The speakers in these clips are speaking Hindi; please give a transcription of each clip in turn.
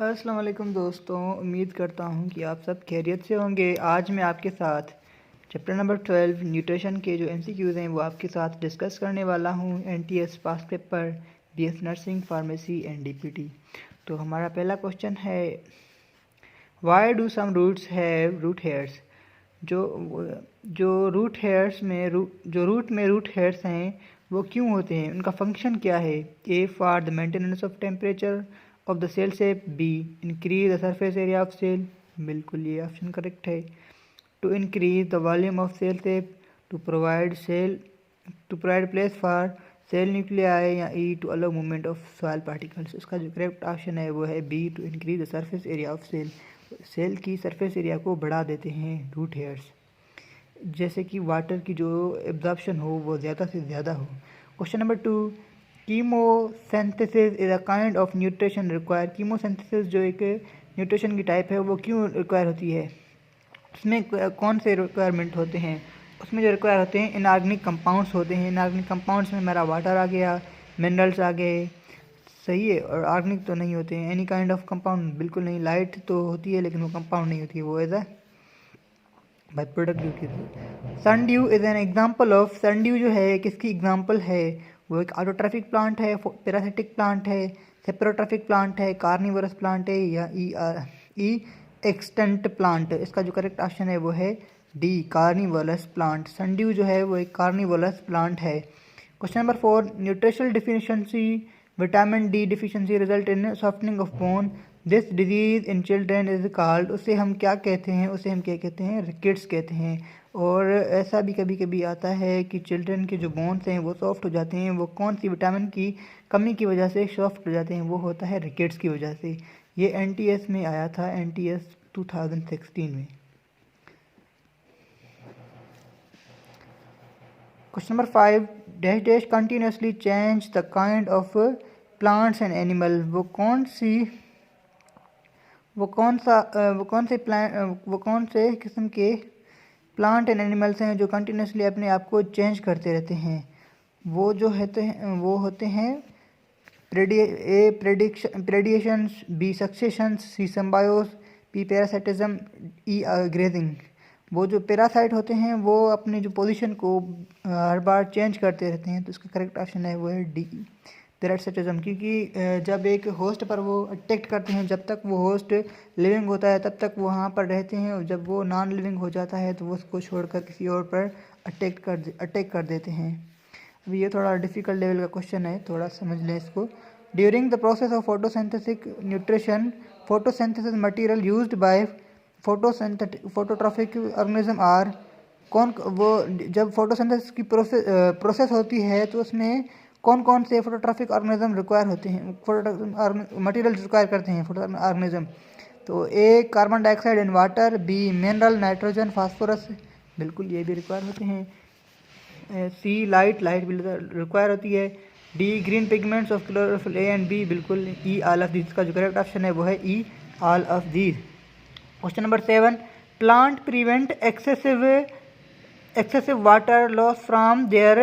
अस्सलाम वालेकुम दोस्तों, उम्मीद करता हूँ कि आप सब खैरियत से होंगे। आज मैं आपके साथ चैप्टर नंबर 12 न्यूट्रिशन के जो एमसीक्यूज़ हैं वो आपके साथ डिस्कस करने वाला हूँ। NTS pass paper BS nursing pharmacy and DPT. तो हमारा पहला क्वेश्चन है, why do some roots have root hairs. जो रूट में रूट हेयर्स हैं वो क्यों होते हैं, उनका फंक्शन क्या है। A for the maintenance of temperature of the cell shape, B increase the surface area of cell, बिल्कुल ये ऑप्शन करेक्ट है। To increase the volume of cell shape, to provide place for cell nuclei, या E to allow movement of soil particles. इसका जो करेक्ट ऑप्शन है वो है B, to increase the surface area of cell. Cell की सरफेस एरिया को बढ़ा देते हैं रूट हेयर्स, जैसे कि वाटर की जो एब्जॉर्प्शन हो वो ज़्यादा से ज़्यादा हो। Question number 2, chemosynthesis is a kind of nutrition require. Chemosynthesis जो एक न्यूट्रिशन की टाइप है वो क्यों रिक्वायर होती है, उसमें कौन से रिक्वायरमेंट होते हैं। उसमें जो रिक्वायर होते हैं इनऑर्गेनिक कंपाउंड्स होते हैं। इनऑर्गेनिक कंपाउंड्स में हमारा वाटर आ गया, मिनरल्स आ गए, सही है। और ऑर्गेनिक तो नहीं होते हैं, एनी काइंड ऑफ कंपाउंड बिल्कुल नहीं। लाइट तो होती है लेकिन वो कंपाउंड नहीं होती है, वो as a by product due की। Sundew is an example of, sundew जो है किसकी एग्जाम्पल है, वो एक ऑटोट्रॉफिक प्लांट है, पैरासिटिक प्लांट है, सेप्रोट्रॉफिक प्लांट है, कार्निवरस प्लांट है, या ई एक्सटेंट प्लांट। इसका जो करेक्ट ऑप्शन है वो है D, carnivorous plant. Sun dew जो है वो एक कार्निवरस प्लांट है। Question number 4, nutritional deficiency, vitamin D deficiency result in softening of bone, this disease in children is called. उसे हम क्या कहते हैं, उसे हम क्या कहते हैं, रिकेट्स कहते हैं। और ऐसा भी कभी कभी आता है कि चिल्ड्रन के जो बोन्स हैं वो सॉफ्ट हो जाते हैं, वो कौन सी विटामिन की कमी की वजह से सॉफ्ट हो जाते हैं, वो होता है रिकेट्स की वजह से। ये एनटीएस में आया था, एनटीएस 2016 में। Question number 5, dash dash continuously change the kind of plants and animal. वो कौन से किस्म के प्लांट एंड एनिमल्स हैं जो कंटिन्यूसली अपने आप को चेंज करते रहते हैं। वो होते हैं प्रेडिएशंस, बी सक्सेशंस, सी सिम्बायोस, बी पैरासाइटिज्म, ई ग्रेजिंग। वो जो पैरासाइट होते हैं वो अपने जो पोजीशन को हर बार चेंज करते रहते हैं, तो इसका करेक्ट ऑप्शन है वो है डी, पैरासाइटिज्म। क्योंकि जब एक होस्ट पर वो अटैक करते हैं, जब तक वो होस्ट लिविंग होता है तब तक वो वहाँ पर रहते हैं, और जब वो नॉन लिविंग हो जाता है तो वो उसको छोड़कर किसी और पर अटैक कर देते हैं। अभी ये थोड़ा डिफ़िकल्ट लेवल का क्वेश्चन है, थोड़ा समझ लें इसको। During the process of photosynthesis nutrition, photosynthesis material used by phototrophic organism are. वो जब फोटोसिंथेसिस की प्रोसेस होती है तो उसमें कौन कौन से फोटोट्रॉफिक ऑर्गेनिज्म रिक्वायर होते हैं, फोटो मटेरियल रिक्वायर करते हैं फोटो ऑर्गेनिज्म। तो A carbon dioxide in water, B mineral, nitrogen, phosphorus, बिल्कुल ये भी रिक्वायर होते हैं। सी लाइट भी रिक्वायर होती है। The green pigments of chlorophyll, A and B, बिल्कुल ई ऑल ऑफ दीज। का जो करेक्ट ऑप्शन है वो है E all of these. Question number 7, plant prevent excessive water loss from their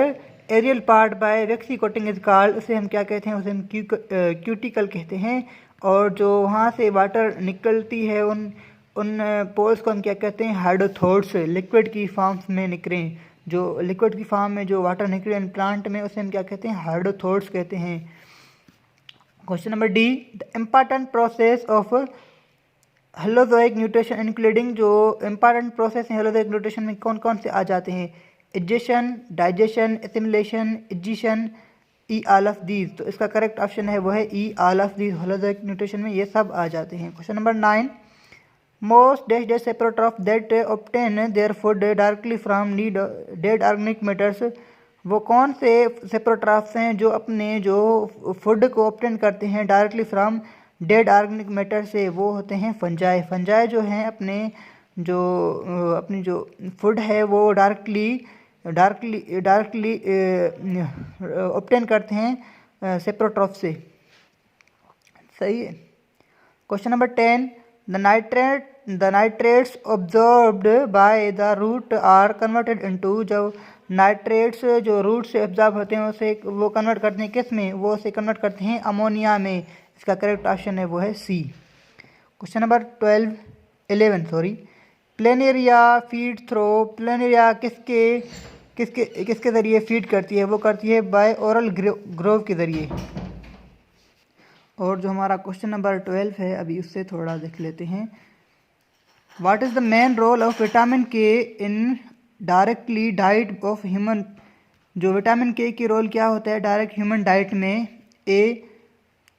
aerial part by waxy coating is called. उसे हम क्या कहते हैं, उसे हम क्यूटिकल कहते हैं। और जो वहाँ से वाटर निकलती है उन पोल्स को हम क्या कहते हैं, हाइड्रोथोड्स। लिक्विड की फॉर्म में निकलें, जो लिक्विड की फॉर्म में जो वाटर निकले प्लांट में, उसे हम क्या कहते हैं, हाइड्रोथोड्स कहते हैं। Question number D, the important process of holozoic nutrition including. जो इम्पॉर्टेंट प्रोसेस है हेलोजोइक न्यूट्रिशन में कौन कौन से आ जाते हैं, addition, digestion, assimilation, egestion, E all of these. तो इसका करेक्ट ऑप्शन है वो है E all of these. Holozoic nutrition में ये सब आ जाते हैं। Question number 9, most dash dash saprotroph that obtain their food directly from dead organic matters. वो कौन से सेप्रोट्रॉफ्स हैं जो अपने जो फूड को ऑब्टेन करते हैं directly from dead organic matter से, वो होते हैं फंजाई। फंजाई जो हैं अपनी जो फूड है वो डायरेक्टली ऑब्टेन करते हैं सेप्रोट्रॉफ से, सही है। Question number 10, the nitrates absorbed by the root are converted into. जब नाइट्रेट्स जो रूट से ऑब्जॉर्ब होते हैं उसे वो कन्वर्ट करते हैं किस में, वो उसे कन्वर्ट करते हैं अमोनिया में। इसका करेक्ट ऑप्शन है वो है C. Question number 11 sorry, planaria feed through, planaria किसके किसके किसके ज़रिए फीड करती है? वो करती है बाय ओरल ग्रोव के ज़रिए। और जो हमारा क्वेश्चन नंबर 12 है अभी उससे थोड़ा देख लेते हैं। What is the main role of vitamin K in directly diet of human? जो विटामिन के की रोल क्या होता है डायरेक्ट ह्यूमन डाइट में? A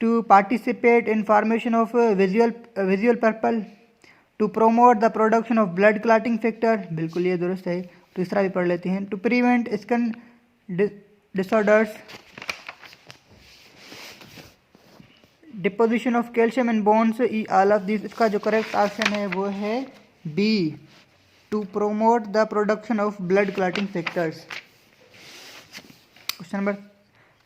to participate in formation of visual purple, to promote the production of blood clotting factor, बिल्कुल ये दुरुस्त है। तीसरा भी पढ़ लेते हैं, to prevent skin disorders, deposition of calcium in bones, E all of this. इसका जो करेक्ट ऑप्शन है वो है B, to promote the production of blood clotting factors. Question number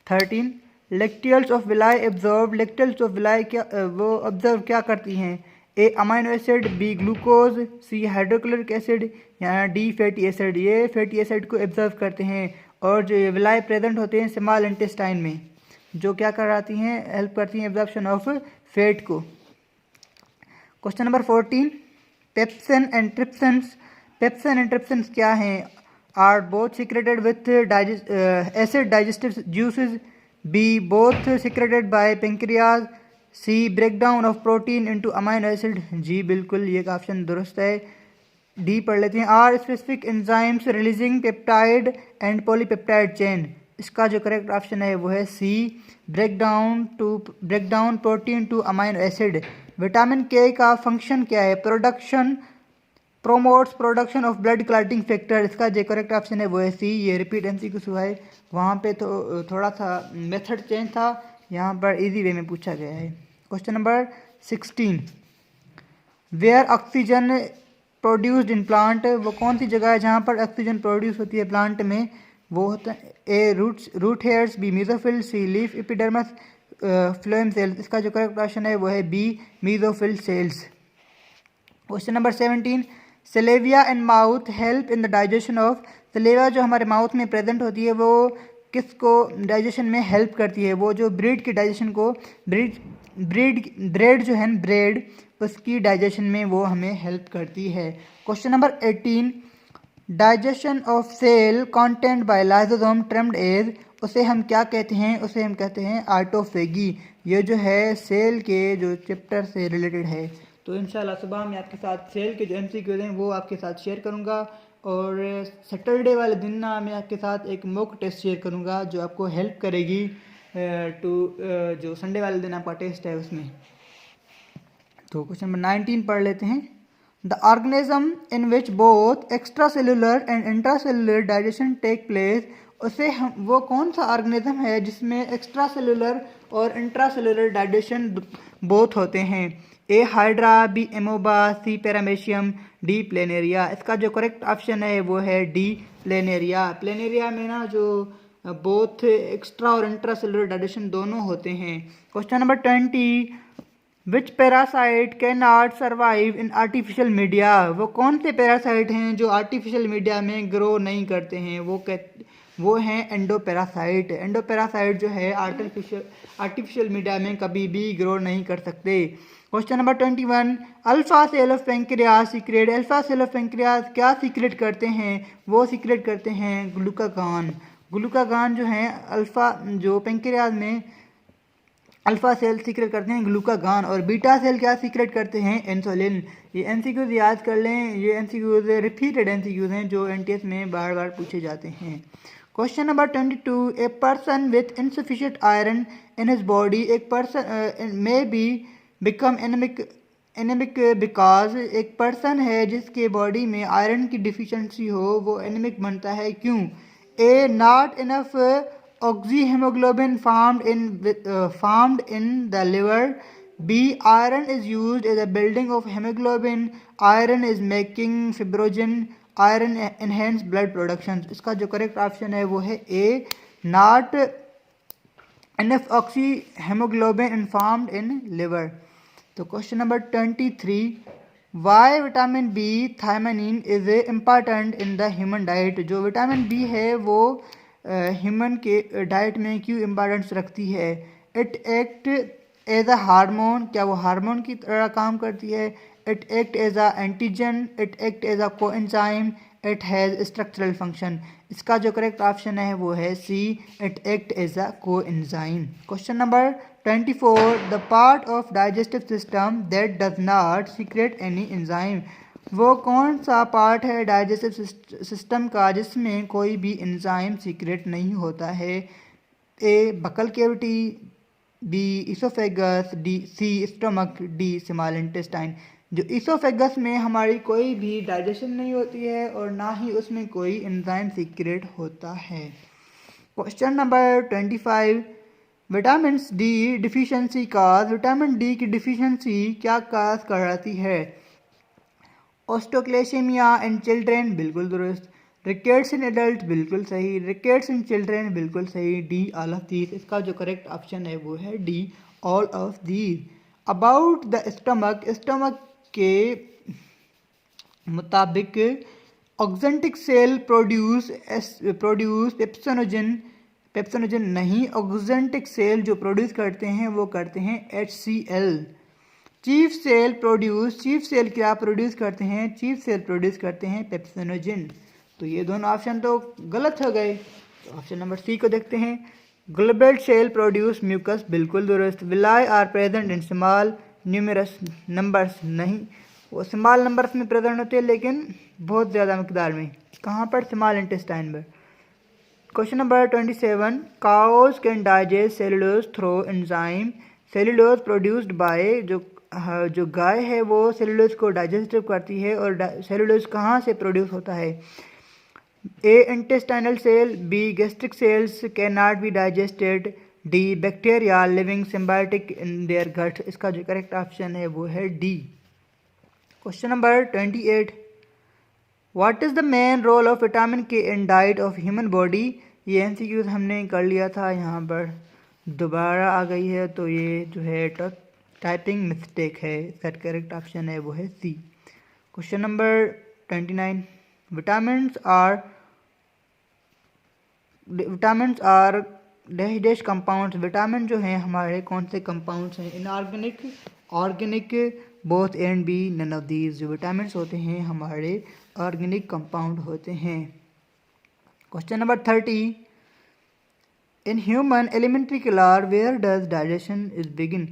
13, lacteals of villi absorb, lacteals of villi क्या वो ऑब्जर्व क्या करती हैं? ए अमाइनो एसिड, बी ग्लूकोज, सी हाइड्रोक्लोरिक एसिड या डी फैटी एसिड। ये फैटी एसिड को एब्जर्व करते हैं और जो ये विलाई प्रेजेंट होते हैं स्मॉल इंटेस्टाइन में, जो क्या कराती हैं, हेल्प करती हैं एब्जॉर्प्शन ऑफ फैट को। Question number 14, pepsin and trypsins, pepsin and trypsins क्या हैं? Are both secreted with acid digestive juices, B both secreted by pancreas, C breakdown of protein into amino acid. जी बिल्कुल ये ऑप्शन दुरुस्त है। डी पढ़ लेते हैं, are specific enzymes releasing peptide and polypeptide chain. इसका जो करेक्ट ऑप्शन है वो है C, breakdown protein to amino acid. Vitamin के का फंक्शन क्या है? Production, promotes production of blood clotting factor. इसका जो करेक्ट ऑप्शन है वो है सी। ये रिपीट एमसीक्यू है, वहाँ पे तो थोड़ा सा मेथड चेंज था, यहाँ पर इजी वे में पूछा गया है। Question number 16, where oxygen produced in plant, वो कौन सी जगह है जहाँ पर ऑक्सीजन प्रोड्यूस होती है प्लांट में? वो होता है A root hairs, B mesophyll, C leaf epidermis, phloem cells. इसका जो करेक्ट ऑप्शन है वो है B, mesophyll cells. Question number 17, saliva in mouth help in the digestion of, saliva जो हमारे माउथ में प्रेजेंट होती है वो किसको डाइजेशन में हेल्प करती है? वो जो ब्रेड की डाइजेशन को, ब्रेड जो है ना ब्रेड, उसकी डाइजेशन में वो हमें हेल्प करती है। Question number 18, digestion of cell content by lysosome termed as, उसे हम क्या कहते हैं? उसे हम कहते हैं ऑटोफेगी। ये जो है सेल के जो चैप्टर से रिलेटेड है। तो इंशाल्लाह सुबह मैं आपके साथ सेल के जो एमसीक्यूज हैं वो आपके साथ शेयर करूंगा, और सैटरडे वाले दिन ना मैं आपके साथ एक मॉक टेस्ट शेयर करूंगा जो आपको हेल्प करेगी जो संडे वाले दिन आपका टेस्ट है उसमें। तो क्वेश्चन नंबर 19 पढ़ लेते हैं, the organism in which both extra cellular and intra cellular digestion take place, उसे हम वो कौन सा ऑर्गेनिज्म है जिसमें एक्स्ट्रा सेलुलर और इंट्रा सेलुलर डाइजेशन बोथ होते हैं? A hydra, B amoeba, C paramecium, D planaria. इसका जो करेक्ट ऑप्शन है वो है डी प्लेनेरिया। प्लेनेरिया में ना जो बोथ एक्स्ट्रा और इंट्रा सेलुलर डाइजेशन दोनों होते हैं। Question number 20, which parasite can not survive in artificial media, वो कौन से पैरासाइट हैं जो आर्टिफिशियल मीडिया में ग्रो नहीं करते हैं? वो हैं एंडोपैरासाइट। एंडोपैरासाइट जो है आर्टिफिशियल मीडिया में कभी भी ग्रो नहीं कर सकते। Question number 21, alpha cell of pancreas secrete, alpha cell of pancreas क्या सीक्रेट करते हैं? वो सीक्रेट करते हैं ग्लूकागॉन। ग्लूकागॉन जो है अल्फा, जो पेंक्रियाज में अल्फा सेल सीक्रेट करते हैं ग्लूकागॉन, और बीटा सेल क्या सीक्रेट करते हैं? इंसुलिन। ये एमसीक्यूज याद कर लें, ये एमसीक्यूज रिपीटेड एमसीक्यूज हैं जो एनटीएस में बार बार पूछे जाते हैं। Question number 22, A person with insufficient iron in his body, एक person may be become anemic because, एक पर्सन है जिसके बॉडी में आयरन की डिफिशिएंसी हो वो एनेमिक बनता है, क्यों? A not enough oxyhemoglobin formed in the liver, b iron is used as a building of hemoglobin, iron is making fibrogen, iron enhance blood production। इसका जो करेक्ट ऑप्शन है वो है A, not enough oxyhemoglobin formed in liver। तो question number 23, why vitamin B thiamine is important in the human diet, जो विटामिन बी है वो ह्यूमन के डाइट में क्यों इम्पोर्टेंस रखती है? It act as a hormone, क्या वो हार्मोन की तरह काम करती है? It act as a antigen, it act as a coenzyme, it has structural function. इसका जो करेक्ट ऑप्शन है वो है C, it act as a coenzyme. Question number 24, the part of digestive system that does not secrete any enzyme. वो कौन सा पार्ट है डाइजेस्टिव सिस्टम का जिसमें कोई भी एंजाइम सीक्रेट नहीं होता है? A buccal cavity, B esophagus, D C stomach, D small intestine. जो इसोफेगस में हमारी कोई भी डाइजेशन नहीं होती है और ना ही उसमें कोई एंजाइम सीक्रेट होता है। Question number 25, vitamin D deficiency cause, vitamin D की डिफिशियंसी क्या काज कराती है? ऑस्टोक्लेशिमिया इन चिल्ड्रेन, बिल्कुल दुरुस्त। रिकेट्स इन एडल्ट, बिल्कुल सही। रिकेट्स इन चिल्ड्रेन, बिल्कुल सही। D all of these. इसका जो करेक्ट ऑप्शन है वो है D all of these. About the stomach, stomach के मुताबिक ऑक्जेंटिक सेल प्रोड्यूस पेप्सोनोजन, पेप्सोनोजन नहीं, ऑक्जेंटिक सेल जो प्रोड्यूस करते हैं वो करते हैं HCl। चीफ सेल क्या प्रोड्यूस करते हैं? चीफ सेल प्रोड्यूस करते हैं पेप्सोनोजिन। तो ये दोनों ऑप्शन तो गलत हो गए। तो ऑप्शन नंबर सी को देखते हैं। ग्लोबल सेल प्रोड्यूस म्यूकस, बिल्कुल दुरुस्त। Villi are present in small numerous numbers, नहीं, वो स्मॉल नंबर्स में प्रेजेंट होते हैं लेकिन बहुत ज़्यादा मकदार में। कहाँ पर? स्मॉल इंटेस्टाइन में। Question number 27, cows can digest cellulose through enzyme. Cellulose produced by, जो गाय है वो सेलुलोज को डाइजेस्ट करती है और सेलुलोज कहाँ से प्रोड्यूस होता है? A intestinal cell, B gastric cells can not be digested, D bacteria living symbiotic in their gut. इसका जो करेक्ट ऑप्शन है वो है D. Question number 28, what is the main role of vitamin K in diet of human body. ये एमसीक्यूज हमने कर लिया था, यहाँ पर दोबारा आ गई है, तो ये जो है टाइपिंग मिस्टेक है। इसका करेक्ट ऑप्शन है वो है C. Question number 29, vitamins are dash compounds. Vitamin जो हैं हमारे कौन से कंपाउंड्स हैं? Inorganic, organic, both and B none of these. जो विटामिन होते हैं हमारे ऑर्गेनिक कंपाउंड होते हैं। Question number 30, in human alimentary canal where does digestion is begin.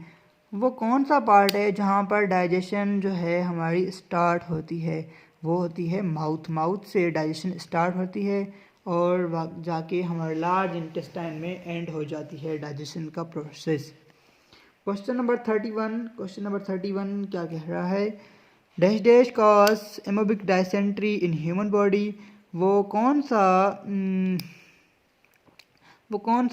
वो कौन सा पार्ट है जहाँ पर डाइजेशन जो है हमारी स्टार्ट होती है? वो होती है माउथ। माउथ से डाइजेशन स्टार्ट होती है और जाके हमारे लार्ज इंटेस्टाइन में एंड हो जाती है डाइजेशन का प्रोसेस। क्वेश्चन नंबर 31 क्या कह रहा है? Dash dash cause amoebic dysentery in human body. वो कौन सा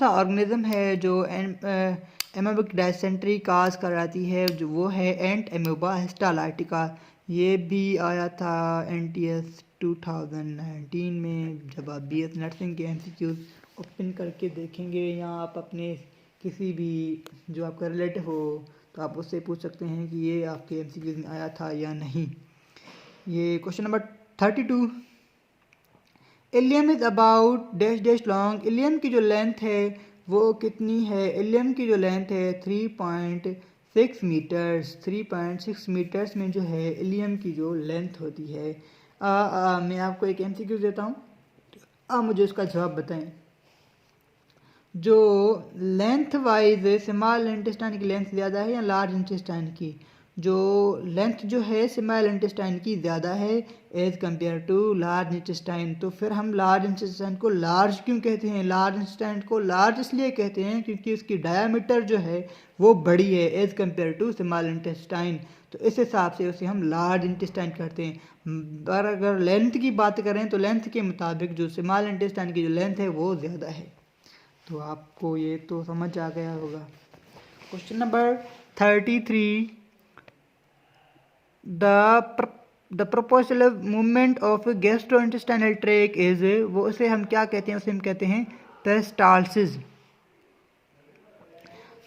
ऑर्गेनिज्म है जो एमोबिक डायसेंट्री काज कराती है? जो वो है एंट एमोबा हिस्टालाइटिका। ये भी आया था NTS 2019 में, जब आप BS नर्सिंग के MCQs ओपन करके देखेंगे या आप अपने किसी भी जो आपका रिलेटिव हो तो आप उससे पूछ सकते हैं कि ये आपके MCQs में आया था या नहीं। ये question number 32, ileum is about dash dash long. Ileum की जो लेंथ है वो कितनी है? इलियम की जो लेंथ है 3.6 मीटर्स। 3.6 मीटर्स में जो है इलियम की जो लेंथ होती है। मैं आपको एक MCQ देता हूँ, आप मुझे उसका जवाब बताएं। जो लेंथ वाइज स्मॉल इंटेस्टाइन की लेंथ ज़्यादा है या लार्ज इंटेस्टाइन की? जो लेंथ जो है स्मॉल इंटेस्टाइन की ज़्यादा है as compare to large intestine. तो फिर हम लार्ज इंटेस्टाइन को लार्ज क्यों कहते हैं? लार्ज इंटेस्टाइन को लार्ज इसलिए कहते हैं क्योंकि उसकी डायामीटर जो है वो बड़ी है as compare to small intestine. तो इस हिसाब से उसे हम लार्ज इंटेस्टाइन कहते हैं। पर अगर लेंथ की बात करें तो लेंथ के मुताबिक जो स्मॉल इंटेस्टाइन की जो लेंथ है वो ज़्यादा है। तो आपको ये तो समझ आ गया होगा। Question number 33, the proportional movement of gastrointestinal tract is, वो उसे हम क्या कहते हैं? उसे हम कहते हैं पेरिस्टालसिस।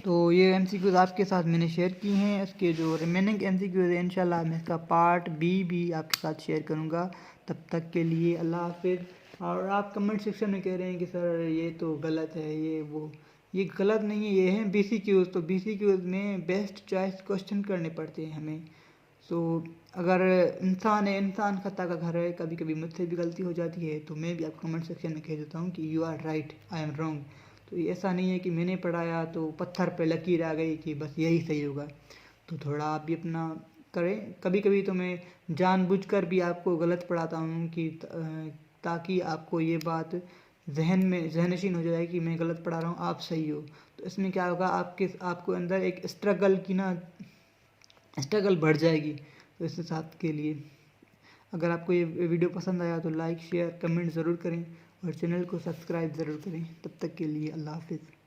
तो ये MCQs आपके साथ मैंने शेयर की हैं। इसके जो रिमेनिंग MCQs हैं इंशाल्लाह मैं इसका पार्ट B भी आपके साथ शेयर करूँगा। तब तक के लिए अल्लाह हाफिज़। और आप कमेंट सेक्शन में कह रहे हैं कि सर ये तो गलत है, ये वो, ये गलत नहीं है, ये है BCQs। तो BCQs में बेस्ट चॉइस क्वेश्चन करने पड़ते हैं हमें। सो अगर इंसान है, इंसान खता का घर है, कभी कभी मुझसे भी गलती हो जाती है, तो मैं भी आपको कमेंट सेक्शन में कह देता हूँ कि you are right, I am wrong. तो ये ऐसा नहीं है कि मैंने पढ़ाया तो पत्थर पे लकीर आ गई कि बस यही सही होगा। तो थोड़ा आप भी अपना करें। कभी कभी तो मैं जानबूझकर भी आपको गलत पढ़ाता हूँ कि ताकि आपको ये बात जहनशीन हो जाए कि मैं गलत पढ़ा रहा हूँ, आप सही हो। तो इसमें क्या होगा, आपको अंदर एक स्ट्रगल बढ़ जाएगी। तो इस साथ के लिए अगर आपको ये वीडियो पसंद आया तो लाइक शेयर कमेंट ज़रूर करें और चैनल को सब्सक्राइब ज़रूर करें। तब तक के लिए अल्लाह हाफिज़।